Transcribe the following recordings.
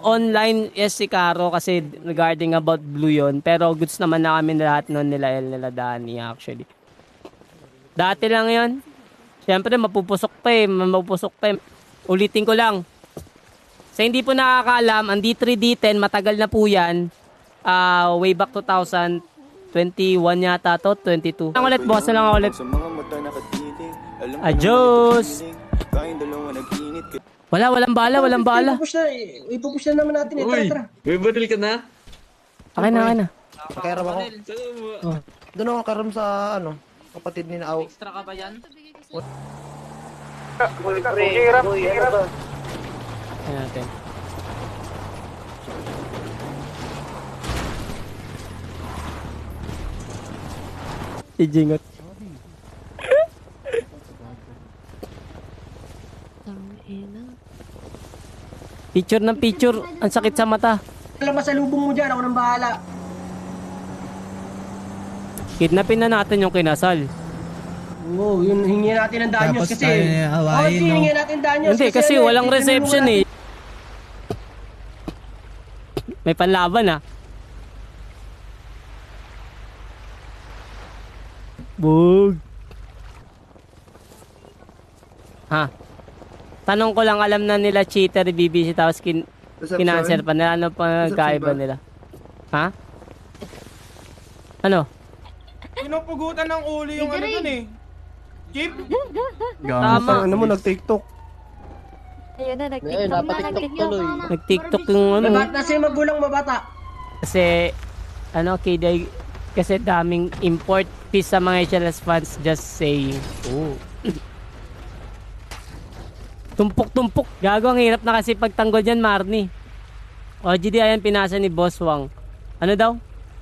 Online, yes, si Caro kasi regarding about Blue yon. Pero goods naman na kami lahat nun nila El, nila Dani actually. Dati lang yon. Siyempre, mapupusok pa eh. Ulitin ko lang. Sa hindi po nakakaalam, ang D3, D10, matagal na po yan. Way back 2021 yata to, 22. Lang ulit, boss na lang ulit. Adios! Walang bala. Ipupush na naman natin. Tara. May baril ka na? Okay na. Pakiram ako. Doon ako karam sa kapatid ni Naaw. Extra ka ba yan? Hirap. Ayan natin. Ijingot. Picture. Ang sakit sa mata. Alam, masalubong mo dyan. Ako nang bahala. Kidnapin na natin yung kinasal. Oo, yun. Hingin natin ng danyos kasi. Hingin natin danyos. Hindi, kasi walang reception eh. May panlaban ah. Bug. Ha? Tanong ko lang, alam na nila cheater, BBC, tapos kinansel pa nila. Ano pang kaiba nila? Ha? Ano? Pinupugutan ng uli yung ano dun eh. Chip? Tama. Ano mo, nag-TikTok? Ayun na, nag-TikTok tuloy. Nag-TikTok yung ano. Nasa magulang mabata. Kasi, KD, kasi daming import piece sa mga HLS fans, just saying. Oh. Tumpok. Gago, ang hirap na kasi pagtanggol dyan, Marnie. OGD, ayan, pinasa ni Boss Wang. Ano daw?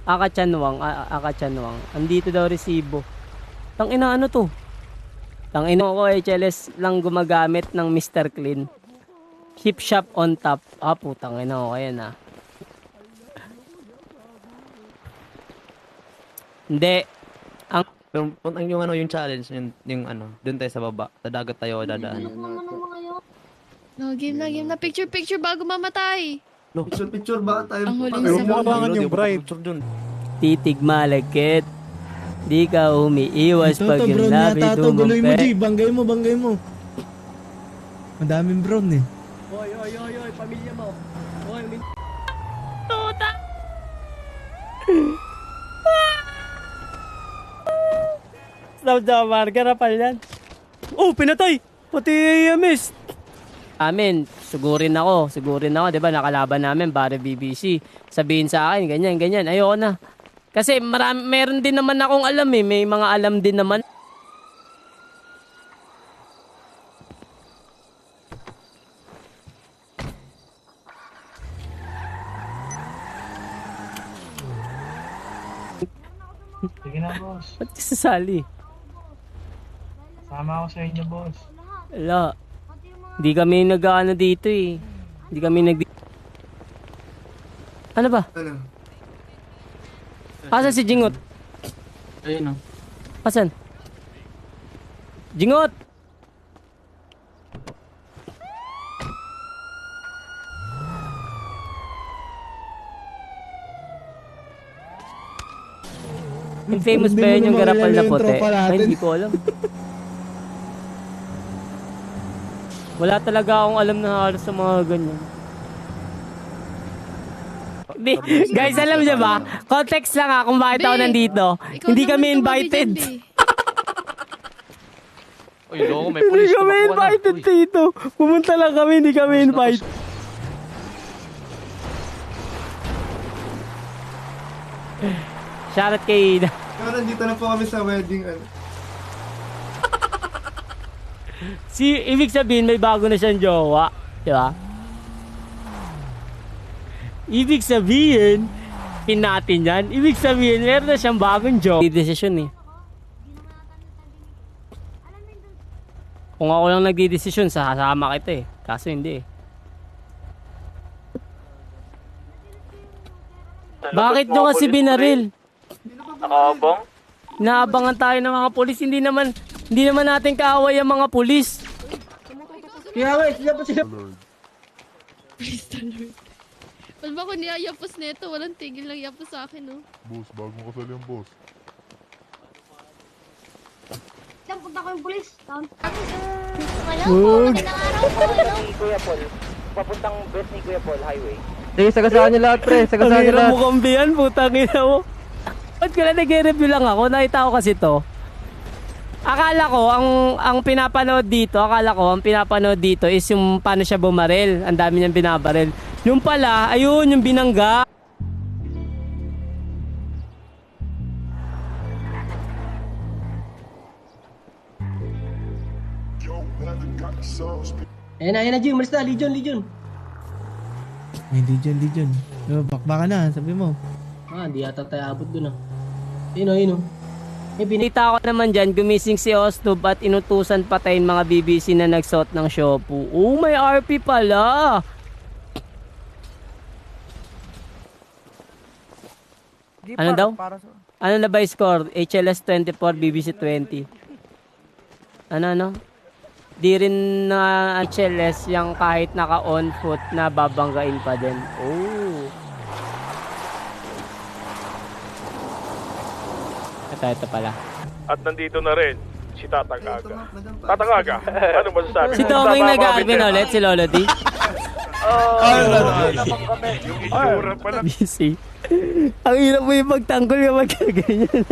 Akachanwang. Andito daw resibo. Tangina, ano to? Tangina ko, HLS lang gumagamit ng Mr. Clean. Chip shop on top. Putang ina ko, ayan ah. Hindi. Yung challenge, yung doon tayo sa baba. Sa dagat tayo dadaan. No, game na. Picture bago mamatay. Picture ba tayo? Ang huling sa yung bride. Titig malagkit. Di ka umiiwas pag Ito, yung brown labi yata to. Guloy mo, G. dumampi. Banggay mo. Madaming brown eh. Oy, pamilya mo. Tuta! Stop dyan, marga na pala yan. Oh, pinatay! Pati miss. Amin, sugurin ako, di ba? Nakalaban namin, Barry BBC. Sabihin sa akin, ganyan. Ayoko na. Kasi meron din naman akong alam eh. May mga alam din naman. Sige na, boss. Ba't ka sasali? Sama ako sa inyo, boss. Wala. Hindi kami nag-ano dito eh. Hindi kami Ano ba? Asan si Jingot? Ayun o. Asan? Jingot! Famous ba yun yung garapal na puti? Ay, hindi ko alam. Wala talaga akong alam na halos sa mga ganyan. Guys, alam niyo ba? Context lang kung bakit ako nandito. Hindi kami invited. Uy, loko, may pulis. Hindi kami invited dito. Pumunta lang kami, hindi kami invited. Shoutout kay Ida. Nandito na po kami sa wedding. Ibig sabihin may bago na siyang jowa. Di ba? Ibig sabihin, natin yan. Ibig sabihin, meron na siyang bagong jowa. Desisyon eh. Kung ako lang nagdidesisyon, sasama kita eh. Kaso hindi eh. Bakit nyo kasi binaril? Nakabang? Naabangan tayo ng mga polis. Hindi naman natin kaaway ang mga polis. Kaya nga, sila. Please the Lord. Ba't ba ako niyayapos nito? Walang tigil lang yapos sa akin, no? Boss, bago mo kasali yung boss. Saan punta ko yung pulis? Hello Oh. po, magandang araw po. Hello. Kuya Paul. Papuntang best ni Kuya Paul Highway. Sige, sagasaan niyo lahat, pre. Ang Sagasaan niyo hirap lahat. mo kambihan, putang ina mo. Ba't ka na nag-review lang ako? Nakita ko kasi to. Akala ko, ang pinapanood dito is yung paano siya bumaril. Ang dami niyang binabaril. Yung pala, ayun, yung binangga. Ayan na, Jim. Malis na, Legion. May Legion. Bakbaka na, sabi mo. Hindi yata tayo abot dun Ayun. Pinita ko naman dyan, gumising si Ostub at inutusan patayin mga BBC na nagsuot ng Shopu. Oh, may RP pala! Ano daw? Ano na ba yung score? HLS 24, BBC 20. Ano? Di rin na HLS yung kahit naka-on foot na babanggain pa din. Oh. Ito pala. At nandito na rin si Tatagaga. Tatagaga, ano masasabi? Si Toming nag-aarvin ulit, si Lolo D. Yung itsura pa na. Busy. Ang hirap mo yung pagtanggol yung magkaganyan.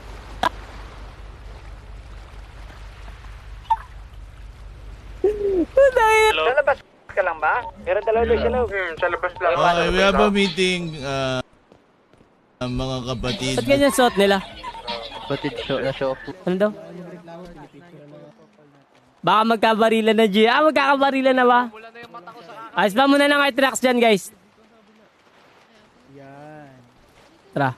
Sa labas ka lang ba? Meron dalawa doon siya, sa labas lang. Okay, we have a meeting, mga kapatid. Ba't ganyan suot nila? Batid na show. Ano daw? Baka magkabarilan na G. Magkakabarilan na ba? Ayos ba muna ng Artrax dyan, guys? Tara.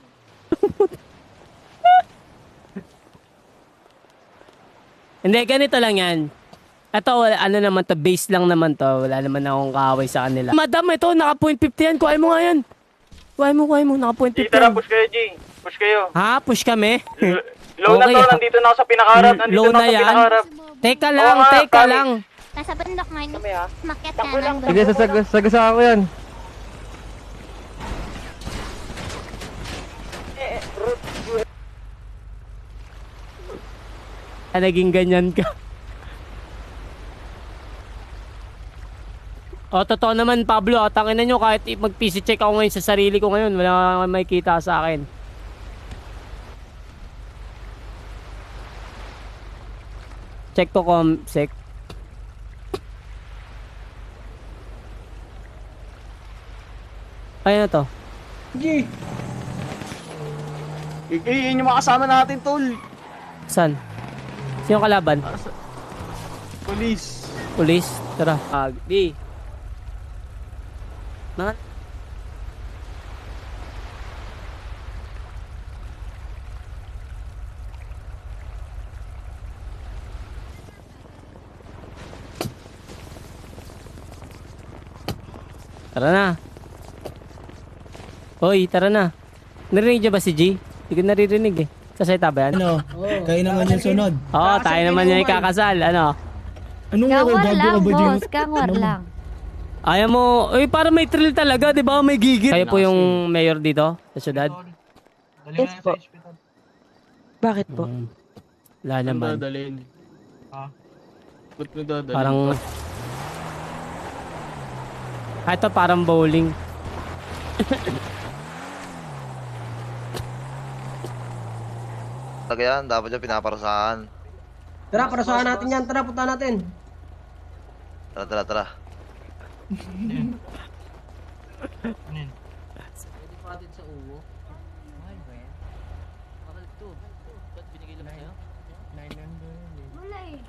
Hindi, ganito lang yan. Ito, ano naman to, base lang naman to. Wala naman akong kaaway sa kanila. Madam, ito, naka point 50 yan. Kuhain mo nga yan. Kuhain mo, naka point 50 yan. Push kayo, G. Push kayo. Ha? Push kami? Low na Okay, to, ha? nandito na ako sa pinakaharap. Low na yan? Teka lang, Oo nga, teka promise. lang. Nasa bundok ngayon. Kami, ha? Makyat Takbo ka lang. ng Sige, sagasaan ko yan. Naging ganyan ka. Totoo naman, Pablo. Tangina nyo, kahit mag-PC check ako ngayon sa sarili ko ngayon, wala may kita sa akin. Check to comsec. Ayun na to. Sige. Yun yung mga kasama natin, tol. Saan? Sino kalaban? Police. Police? Tara. Di. Mga... Tara na. Hoy, tara na. Narinig niyo ba si G? Hindi ko naririnig eh. Sa salita ba yan? Ano? Kayo naman yung sunod. Oo, tayo naman yung ikakasal. Ano? Anong Gawar bago lang, ka ba dyan? boss. Gawar lang. Ayaw mo, para may thrill talaga, di ba? May gigit. Kayo po yung mayor dito, sa syudad? Yes po. Bakit po? Wala naman. Dadalhin. Ha? Ba't mo dadalhin? Parang... Ito parang bowling. Talaga yan, dapat yung pinaparasahan. Tara, parasahan natin yan. Tara, punta natin. Tara. Wala eh.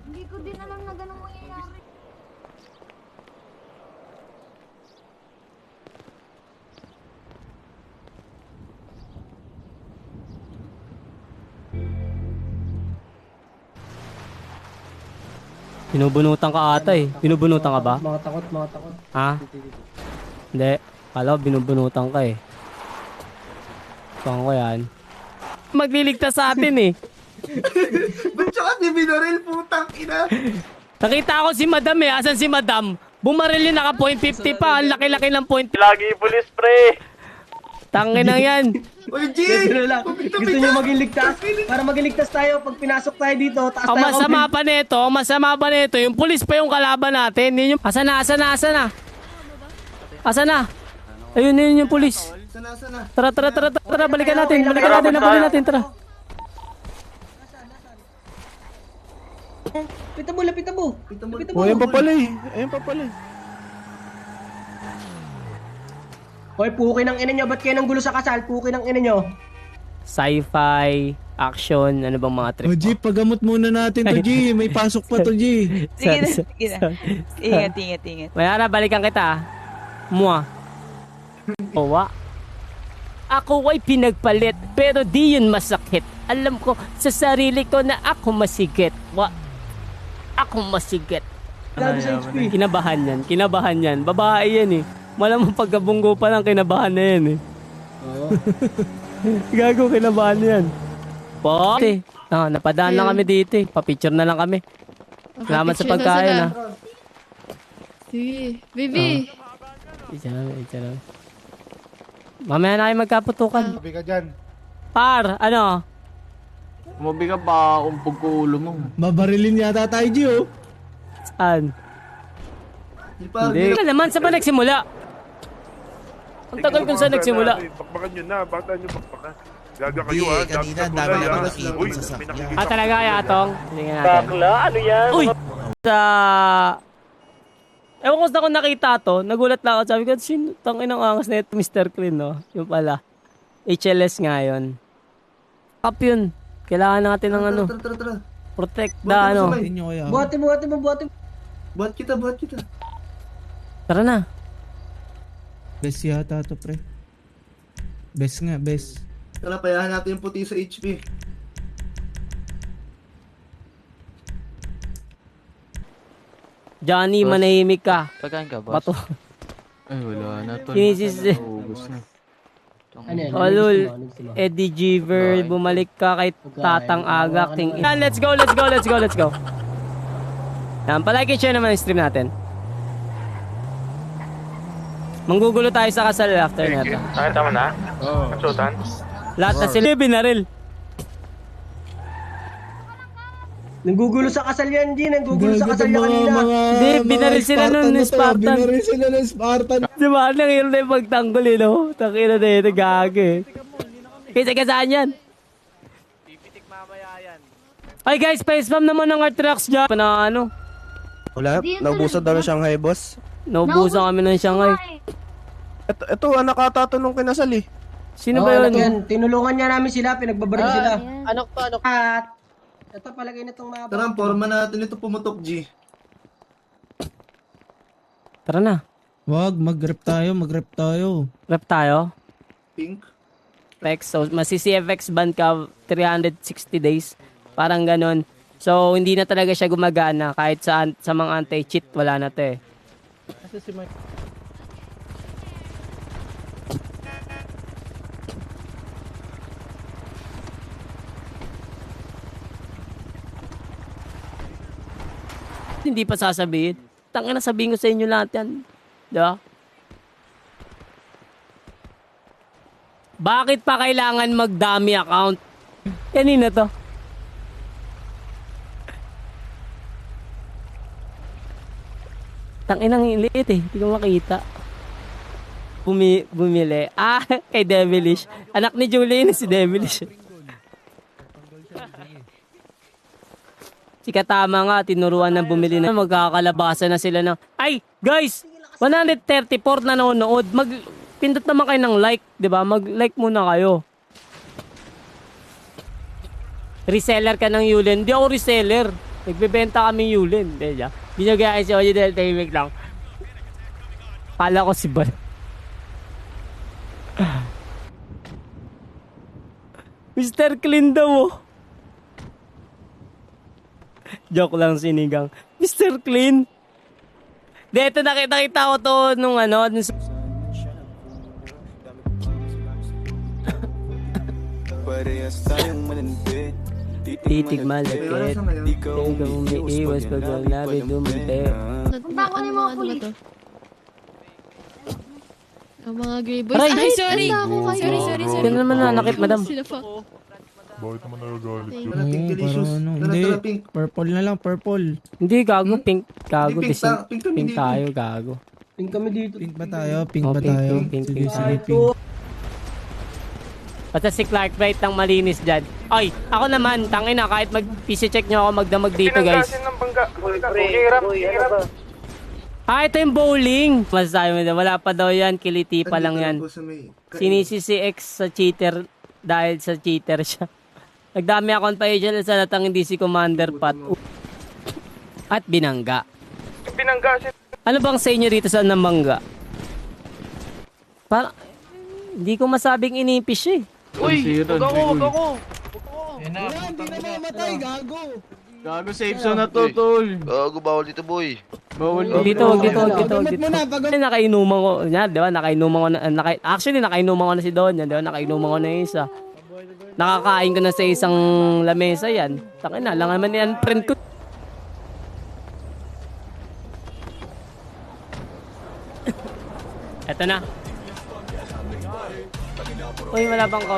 Hindi ko din alam na ganun mangyayari. Binubunutan ka ata eh. Binubunutan ka ba? Mga takot. Ha? Hindi. Kala ko binubunutan ka eh. Saan ko yan? Magliligtas sa atin eh. Ba't siya kasi binaril, putang ina? Nakita ko si Madam eh. Asan si Madam? Bumaril yun, naka point 50 pa. Ang laki-laki ng point. Lagi pulis, pre. Tangin na yan. Uy, G! Gusto nyo maging ligtas? Para maging ligtas tayo, pag pinasok tayo dito, taas Ang tayo. masama pa nito, yung pulis pa yung kalaban natin. Yun yung... Asa na? Ayun yung pulis. Tara, balikan natin, nabulin natin, tara. Pita mo. Ayun pa pala eh. Hoy, puki ng ina nyo. Ba't kayo nang gulo sa kasal? Puki ng ina nyo. Sci-fi, action, ano bang mga trip O G, pagamot muna natin to G. May pasok pa to G. Sige na. Ingat. Mayara, balikan kita. Mua. Owa. Ako ay pinagpalit, pero di yun masakit. Alam ko sa sarili ko na ako masigit. Ako masigit. Gago sa HP. Kinabahan yan. Babae yan eh. Malamang pagkabunggo pa lang kinabahan na yan eh. Gago, kinabahan na yan. Okay. Napadaan lang kami dito eh. Pa-picture na lang kami. Salamat sa pagkain ah. Sige. Baby. Isa lang. Mamaya na kayo magkaputukan. Sabi ka dyan. Par, ano? Umabi ka pa, umpog ko ulo mo. Mabarilin yata tayo G oh. Saan? Hindi. Naman, saan ba nagsimula? Ang tagal kung saan nagsimula. Bakbakan nyo na, bakit nyo bakbakan? Gaga kayo ha, kanina, dami dami na na kulay nakikita ha. Uy, sa may sakyan. nakikita. Talaga yatong? Hindi nga natin. Bakla, ano yan? Uy! Ewan ko sa kung nakita to, nagulat lang ako. Sabi ko, sino? Tangin ang angas na ito, Mr. Clean, no? Yung pala. HLS nga yun. Up yun. Kailangan natin ng ano. Tara. Protect na ano. Inyo kaya. Buhatin mo. Buhat kita. Tara na. Best yata to pre. Best. Tara, payahan natin yung puti sa HP. Johnny, manahimik ka. Pagkain ka, boss? Bato. Ay, wala na to. Kinisis eh. Ubus na. Ano yan? Olul, Eddie Jeever, bumalik ka kay Tatang Aga, King. Yan, let's go. Yan, palike and share naman yung stream natin. Manggugulo tayo sa kasal after nito. Tama na? Oo. Katsutan? Lahat na sila binaril. Nanggugulo sa kasal yan, G. Nanggugulo sa kasal yan kanina. Hindi, binaril sila nun ng Spartan. Binaril sila ng Spartan. Diba, nangyari na yung pagtanggol eh, no? Takina na yun, gag eh. Kasi saan yan? Ay guys, pa-spam naman ng Artrax dyan. Na ano? Wala, naubusan daw ng Shanghai, boss. Naubusan kami ng Shanghai. Ito, anak katatanong kinasal eh. Sino ba yun? Yan. Tinulungan niya namin sila, pinagbabaril sila. Anak to, anak. At, ito palagay na itong mga... Tara, forma natin ito pumutok, G. Tara na. Wag, mag-rep tayo. Rep tayo. Pink. Rex, so masi-CFX ban ka 360 days. Parang ganun. So, hindi na talaga siya gumagana. Kahit sa mga anti-cheat, wala na to eh. Hindi pa sasabihin. Tangina na sabihin ko sa inyo lahat yan. Diba? Bakit pa kailangan mag-dummy account? Kanina to. Tanginang liit eh. Hindi ko makita. Bumili. Kay Devilish. Anak ni Julie si Devilish. Si Katama nga, tinuruan na bumili na. Magkakalabasan na sila ng... Ay, guys! 134 na nanonood. Pindot naman kayo ng like, di ba? Mag-like muna kayo. Reseller ka ng Yulin. Hindi ako reseller. Nagbebenta kami Yulin. Hindi nyo gaya si Oji dahil tahimik lang. Pala ko si Bal. Mr. Clean daw oh. Joke lang sinigang. Mr. Clean. Dito nakita ko to nung ano. Parehas tayong mananbit. Titig malakit. Ikaw umiiwas pag nabi dumante. Punta ko ng mga pulis. Ang mga gray boys. Aray! Ay, sorry! Sorry. Yan naman nanakit, madam. Sila pa. Bakit naman nagagalit Thank yun? Tara, pink delicious. Parang ano, Tara, hindi. tara, pink. Purple na lang, purple. Hindi, gago. Pink. Gago. Hindi, pink kami Pink dito. tayo, gago. Pink kami dito. Pink ba tayo? Pink Oh, ba pink, tayo? pink, Sige, pink. sige, pink. Basta si Clark Bright ang malinis dyan. Ay, ako naman, tangina, kahit mag-PC check nyo ako magdamag dito, guys. Pinanggasin ng bangga. Hirap. Ito yung bowling. Masasabi mo na, wala pa daw yan, kiliti pa lang yan. Sinisi si X sa cheater dahil sa cheater siya. Nagdami akong pa-agent sa latang hindi si Commander Pat. At binangga. Pinanggasin. Ano bang sa inyo dito sa namangga? Parang, hindi ko masabing inipis siya eh. Uy, wag ako. Wala, hindi na mamatay, gago. Gago, safe zone na to, tol. Gago, bawal dito, boy. Bawal Wag dito. Pagamot mo na, pagamot. Nakainuman ko. Yan, di ba? Nakainuman ko na. Actually, nakainuman ko na si Don. Yan, di ba? Nakainuman ko na yung isa. Nakakain ko na sa isang lamesa yan. Takin na, lang naman yan, friend ko. Eto na. Uy, wala bang ko.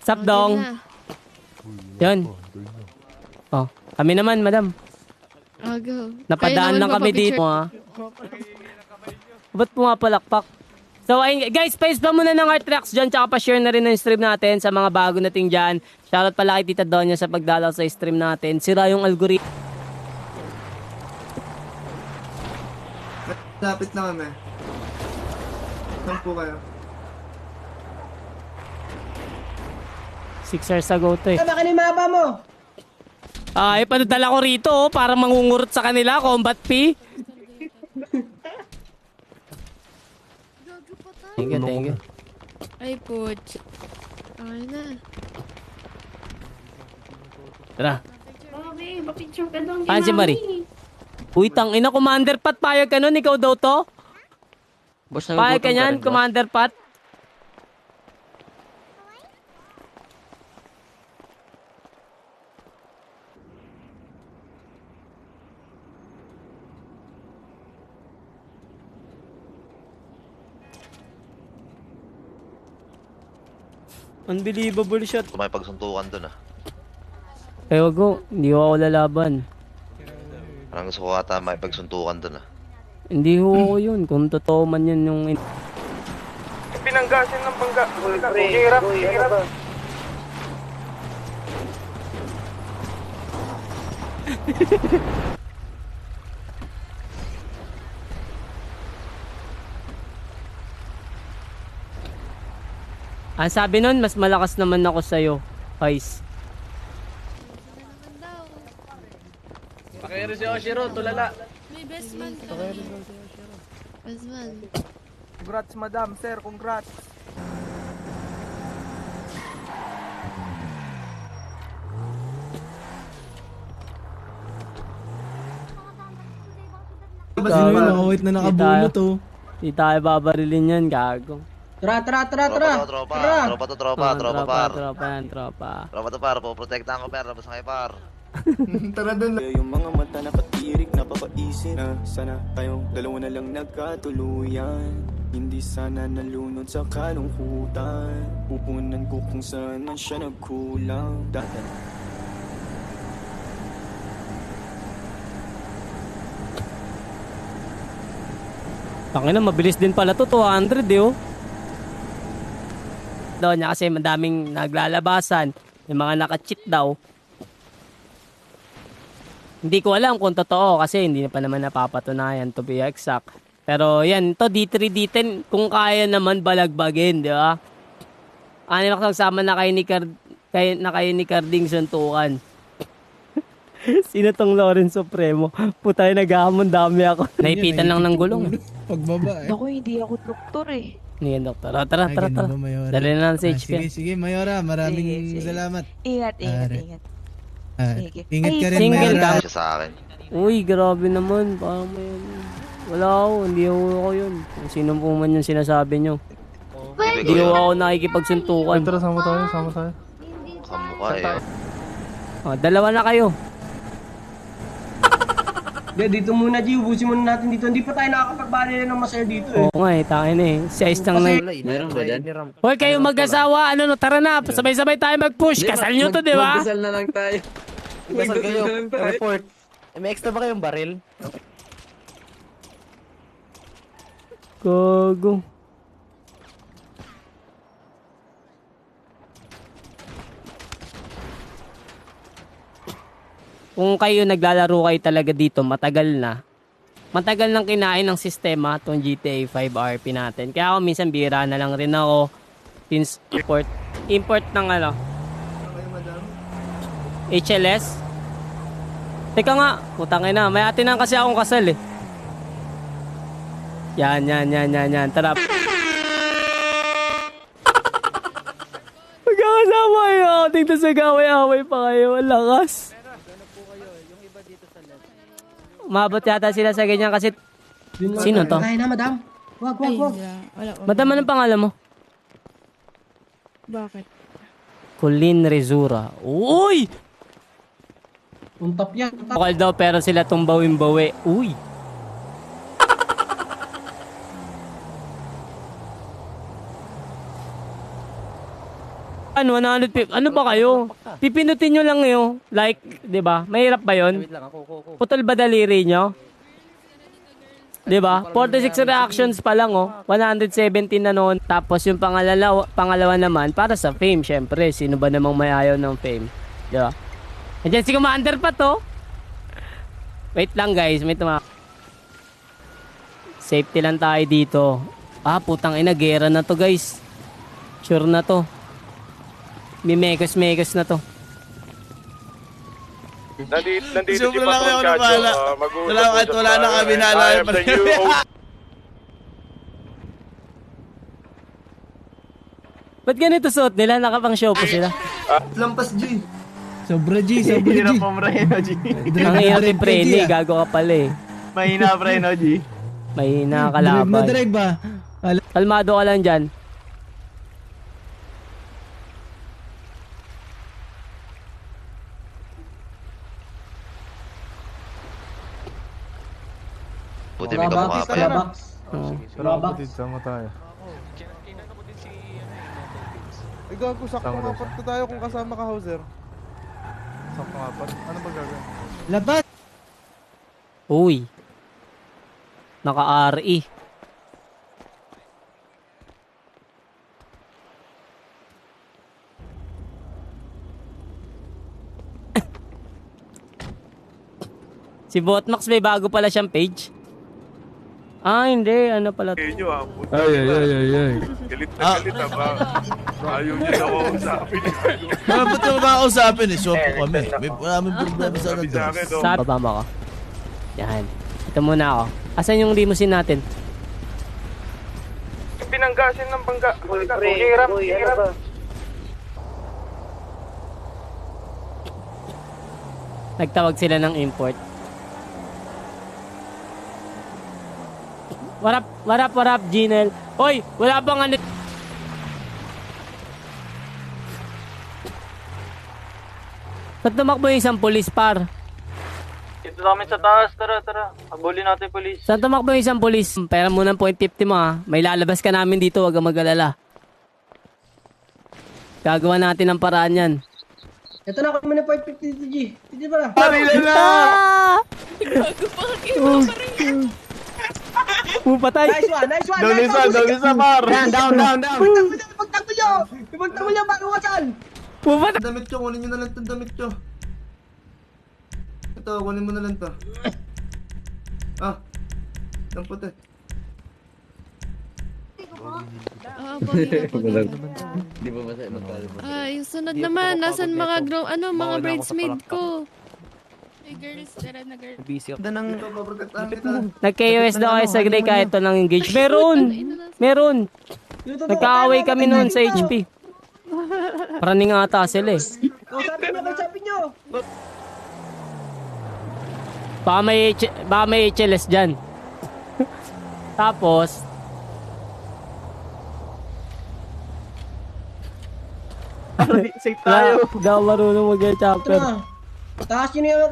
Sup, dong? Yun. Oh, kami naman, madam. Go. Napadaan lang kami dito, ha. Ba't pumapalakpak? So, ayun, guys, pa muna ng Art Tracks dyan, tsaka pa-share na rin ng stream natin sa mga bago nating dyan. Shoutout pala kay Tita Donya sa pagdalaw sa stream natin. Sira yung algorithm. Lapit na kami. Saan po kayo? 6 hours ago to eh. Baka ni mapa mo. Ay, panadala ko rito oh, para mangungurot sa kanila, combat P. Thank you. Ay, poch. Okay na. Tara. Okay, mapicture ka doon. Saan si Marie? Uy, tangina, Commander Pat, payag ka nun? Ikaw daw to? Boss, Payag ka yan, Commander Pat? Unbelievable shot. May pagsuntukan dun, ah. Eh, wag ko. Hindi ko ako lalaban. Parang gusto ko ata may pagsuntukan dun, ah. Hindi ko ako yun. Kung totoo man yun yung... Pinanggasin ng bangga. Hirap. Ang sabi nun, mas malakas naman ako sa'yo, Vice. Pakero si Oshiro, tulala. May best man ka. Best man. Congrats, madam, sir, congrats. Tayo, nakawait na nakabunot oh. Di tayo babarilin yan, gago. Tara. Tropa, par. Tropa. Tropa to, par. Poprotektahan ko, par. Labas na kayo, par. Tara doon. Yung mga mata na patirik na papaisip na sana tayong dalawa na lang nagkatuluyan. Hindi sana nalunod sa kalungkutan. Pupunan ko kung saan man siya nagkulang. Tangina, mabilis din pala to, 200 eh oh. Doon niya kasi madaming naglalabasan. Yung mga naka-cheat daw. Hindi ko alam kung totoo kasi hindi pa naman napapatunayan to be exact. Pero yan, to D3, D10, kung kaya naman balagbagin, di ba? Ano nagsama na kayo ni Carding suntukan. Sino tong Lawrence Supremo? Putay, naghahamon dami ako. Naipitan lang ng gulong. Pagbaba eh. Ako, hindi ako doktor eh. Hindi doktor. Tara. Ay, ganun ba, Mayora? Dali na lang sa HP. Sige, Mayora. Maraming Sige. salamat. Ingat. Sige. Ingat ka rin, Single Mayora. ka. Siya sa akin. Uy, grabe naman. Parang may... Wala ako, hindi ako yun. Kung sino po man yung sinasabi nyo. Hindi ako nakikipagsuntukan. Tara, sama tayo. Kamukha eh. Dalawa na kayo. Dito muna, G. Ubusin muna natin dito. Hindi pa tayo nakakapag-barrier ng masaya dito eh. Oo nga eh, takin eh. Si Ice lang na. Meron ba dyan? Hoy, kayo mag-asawa, ano no, tara na. Sabay-sabay tayo mag-push. Kasal nyo to, di ba? Magdasal na lang tayo. Magdasal kayo. Report. May extra ba kayong baril? Gago. Kung kayo naglalaro kayo talaga dito, matagal nang kinain ng sistema itong GTA 5 RP natin. Kaya ako minsan bira na lang rin ako since import ng ano HLS. Teka nga, putang ina, may atinan kasi akong kasal eh. Yan. Tara. Magkakasama kayo. Tingnan sa gaway-away pa kayo. Ang lakas. Umabot yata sila sa ganyan kasi... Sino to? Kaya na, madam. Wag. Madam, anong pangalan mo? Bakit? Colleen Rezura. Uy! Untap yan. Lokal daw pero sila tumbawin-bawi. Uy! Ano ba kayo? Pipinutin nyo lang yun. Like, di ba? Mahirap ba yun? Wait lang, ako. Putol ba daliri nyo? Di ba? 46 reactions pa lang, oh. 117 na noon. Tapos yung pangalawa naman, para sa fame, syempre. Sino ba namang may ayaw ng fame? Di ba? Nandiyan si Commander pa to. Wait lang, guys. May safety lang tayo dito. Ah, putang ina. Gera na to, guys. Sure na to. May megos na to. Nandito si Patron Kadyo. Mag-uusap wala na kami naalala. I am the new host. Ba't ganito suot nila? Nakapang show pa sila. Lampas, G. Sobra G. Hirap po, Breno, G. Ang hirap yung preni. Gago ka pala eh. Mahina, Breno, G. Mahina ka laban. Madrive ba? Kalmado ka lang dyan. Buti may kamukha pa yan. Sama tayo. Ay, gago, sakto-apat na tayo kung kasama ka, Hauser. Sakto-apat. Ano ba gagawin? Labat! Uy. Naka-RE. Si Botmax may bago pala siyang page. Ah, hindi. Ano pala? Ay. Galit Ah. na ba? Ayaw niya ako usapin. Ba't yung makakausapin eh? Sopo kami. May maraming problema sa Sabi sa akin, no? Sa baba mo ako. Yan. Ito muna ako. Asan yung limousine natin? Pinanggasin ng bangga. Hirap. Nagtawag sila ng import. What up, Ginel? Hoy, wala bang ano? Ba't tumakbo yung isang polis, par? Dito namin sa taas, tara. Habulin natin, polis. Saan tumakbo yung isang polis? Pera mo ng .50 mo ha. May lalabas ka namin dito, wag kang mag-alala. Gagawa natin ng paraan yan. Ito na kami ng 550 dito, G. Hindi ba lang? Gago pa kayo pa rin. Patay. Nice one. par. Down. Pagtakbo nyo, bago kasal. Patay. Damit nyo, kunin nyo na lang itong damit nyo. Ito, kunin mo na lang to. Ang puti. Di ba masaya magkala mo? Ay, sunod naman. Nasaan mga mga bridesmaid ko? Hey girls, tara na girl. Busy ako. Ito, paprotectahan kita. Nag-KOS daw kayo sa Grey kahit ito lang engage. Meron. Nagkaaway kami noon sa HP. Paraning ata sila eh. Kausapin nyo. Baka may HLS dyan. Tapos, Safe tayo. Hindi ako marunong mag-chopper. Na. Taas nyo na yung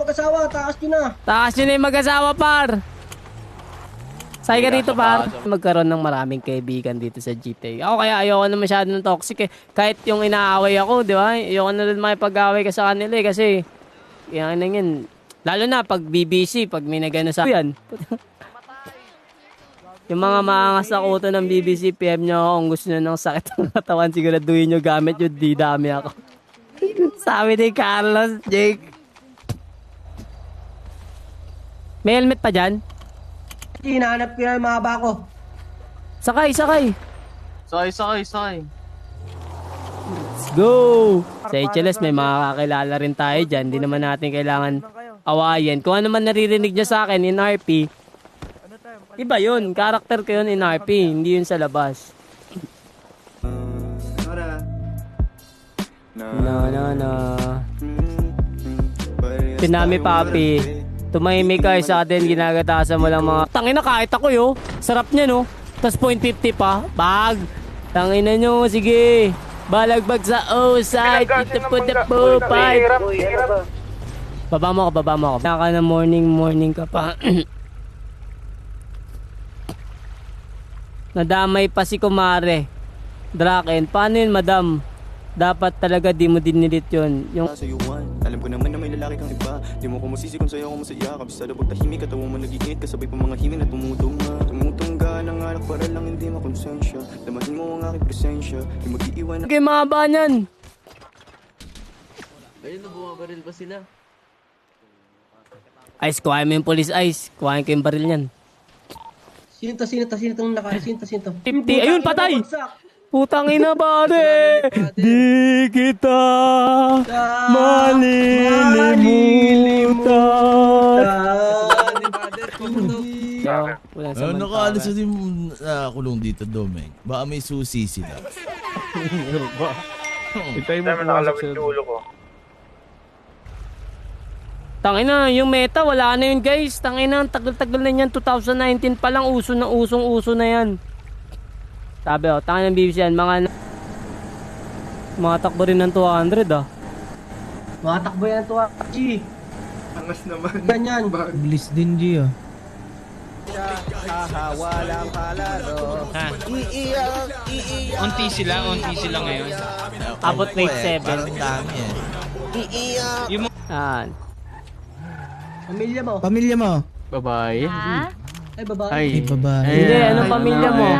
mag-asawa. Taas nyo na. Taas yun na yung mag-asawa, par. Say ka dito, par. Magkaroon ng maraming kaibigan dito sa GTA. Ako kaya ayoko na masyado ng toxic eh. Kahit yung inaaway ako, di ba? Ayoko na rin makipag-away ka sa kanila eh. Kasi, yan. Lalo na pag BBC, pag may nagano sa yan. Yung mga maangas na kuto ng BBC, PM nyo ako kung gusto nyo ng sakit ng katawan, siguraduhin nyo gamit yun, di dami ako. Sabi ni Carlos, Jake. May helmet pa dyan? Hinahanap ko na yung mga bako. Sakay. Sakay. Let's go! Sa HLS, may makakakilala rin tayo dyan. Hindi naman natin kailangan awayan. Kung ano man naririnig nyo sa akin in RP, iba yun. Karakter ko yun in RP, hindi yun sa labas. No. Pinami papi. Tumahimik ka sa atin, ginagatasan mo lang mga... Tangina kahit ako yo. Sarap niya no. Tapos 0.50 pa. Bag. Tangina nyo, sige. Balagbag sa O-side. Ito po the po-pipe. Baba mo ako. Naka na morning ka pa. Nadamay pa si Kumare. Draken, paano yun madam? Dapat talaga di mo dinilit yun. Yung... Alam ko naman na may lalaki kang iba. Di mo ko masisi kung sa'yo ako masaya. Kabisado pag tahimik, katawa mo nag-iit. Kasabay pa mga himig na tumutungga ng alak para lang hindi makonsensya. Lamahin mo ang aking presensya. Di mag-iiwan na... Okay, mga ba niyan? Ayun na, bumabaril pa sila. Ice, kuhain mo yung police ice. Kuhain ko yung baril niyan. Sino itong naka... Sino? 50. Ayun, patay! Putang ina pare! Di kita malilimutan. Nakaalis na din kulong dito, Domeng. Baka may susi sila. Itay mo nakalawin yung ulo ko. Tangina, yung meta, wala na yun guys. Tangina, tagal-tagal na yan. 2019 pa lang, usong-uso na yan. Sabi tangina ng BBC yan, mga takbo rin ng 200 ah. Mga takbo yan to G. Angas naman. Ganyan. Bilis din, G ah. Walang kalaro. Unti sila ngayon. Abot rate 7. Parang dami eh. Yan. Pamilya mo. Babae. Ay, babae. Ay, babae. Hindi, anong pamilya mo?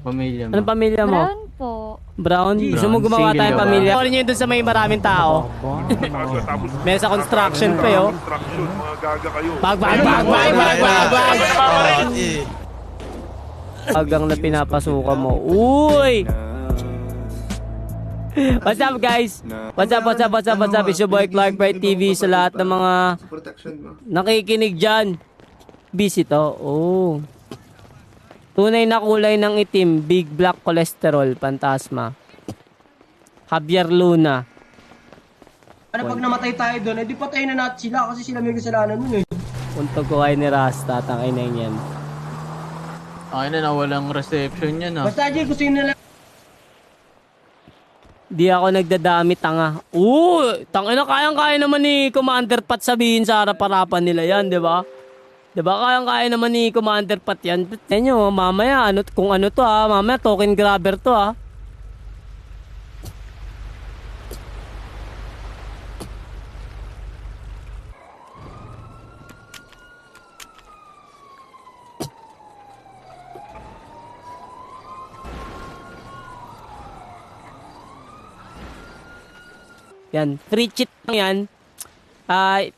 Anong pamilya mo? Brown po. Brown? Gusto mo gumawa tayong pamilya? Sorry nyo doon sa may maraming tao. May sa construction pa yo. Construction, mga gaga kayo. Bag! Hanggang na pinapasukan mo. Uy! What's up guys? What's up? It's your boy Clark Bright TV sa lahat ng mga nakikinig dyan. Busy to. Oh. Tunay na kulay ng itim, big black cholesterol, Phantasma. Javier Luna. Ano pag namatay tayo doon, di patay na natin sila kasi sila may kasalanan nun eh. Puntog ko kayo ni Rasta, tangay na yan. Ay na, walang reception yan ah. Basta Jay, gusto yun nila. Di ako nagdadami, tanga. Tangay na, kayang-kaya naman ni Commander Pat sabihin sa harap-harapan nila yan, di ba? Diba kayang-kaya naman ni Commander Pat yan. Yan nyo, mamaya, kung ano to ha, mamaya token grabber to ha. Yan, free cheat lang yan.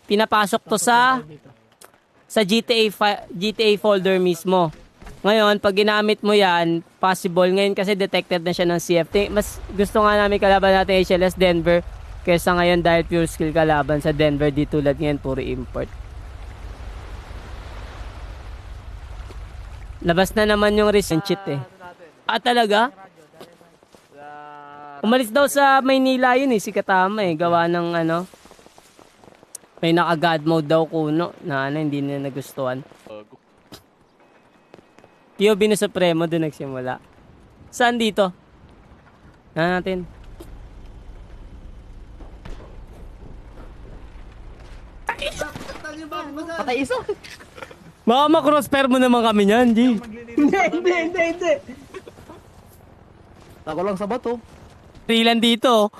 Pinapasok to sa GTA folder mismo. Ngayon, pag ginamit mo yan, possible. Ngayon kasi detected na siya ng CFT. Mas gusto nga namin kalaban natin HLS Denver kaysa ngayon dahil pure skill kalaban sa Denver. Di tulad ngayon, puro import. Labas na naman yung recent cheat eh. Talaga? Umalis daw sa Maynila yun eh, si Katama eh. Gawa ng May naka-god mode daw kuno na ano, hindi nila nagustuhan. POV na Supremo doon nagsimula. Saan dito? Na natin. Patay isa. Baka ma-crossfire mo naman kami niyan, G. Hindi. Ako lang sa bato. Rilan dito.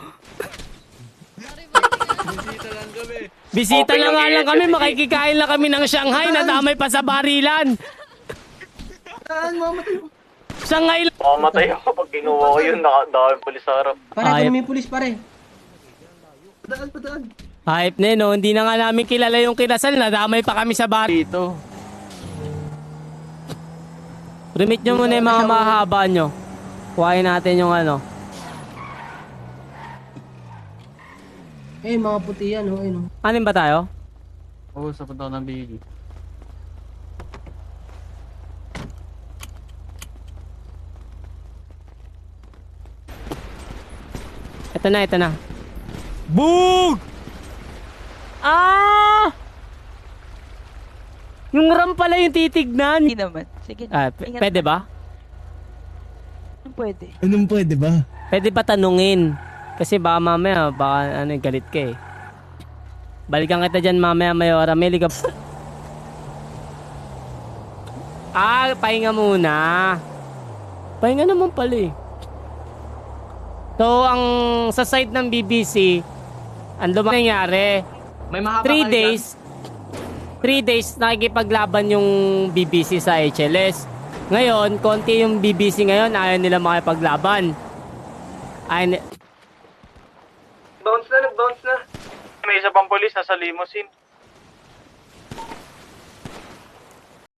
Bisita lang nga lang kami, makikikain lang kami ng Shanghai na damay pa sa barilan. Shanghai lang. Mamatay ako pag kinuha ko yun, nakadami pulis sa harap. Pare, Ay. kung may pulis pare. Hype na no, hindi na nga namin kilala yung kinasal, nadamay pa kami sa bar. Dito. Remit nyo muna yung mga mahaba nyo. Kuhain natin yung ano. Eh, mga puti yan, oh. Ayun, oh. Anin ba tayo? Oo, sa punta ng baby. Ito na. Boog! Ah! Yung RAM pala yung titignan. Hindi naman. Sige. Pwede ba? Pwede. Anong pwede ba? Pwede ba tanungin? Kasi baka mamaya, baka ano, galit ka eh. Balikan kita dyan mamaya, Mayora. May liga. Pahinga muna. Pahinga naman pala eh. So, ang sa site ng BBC, ang nangyari, May mahaba 3 days nakikipaglaban yung BBC sa HLS. Ngayon, konti yung BBC ngayon, ayaw nila makipaglaban. Nag-bounce na. May isa pang polis nasa limousine.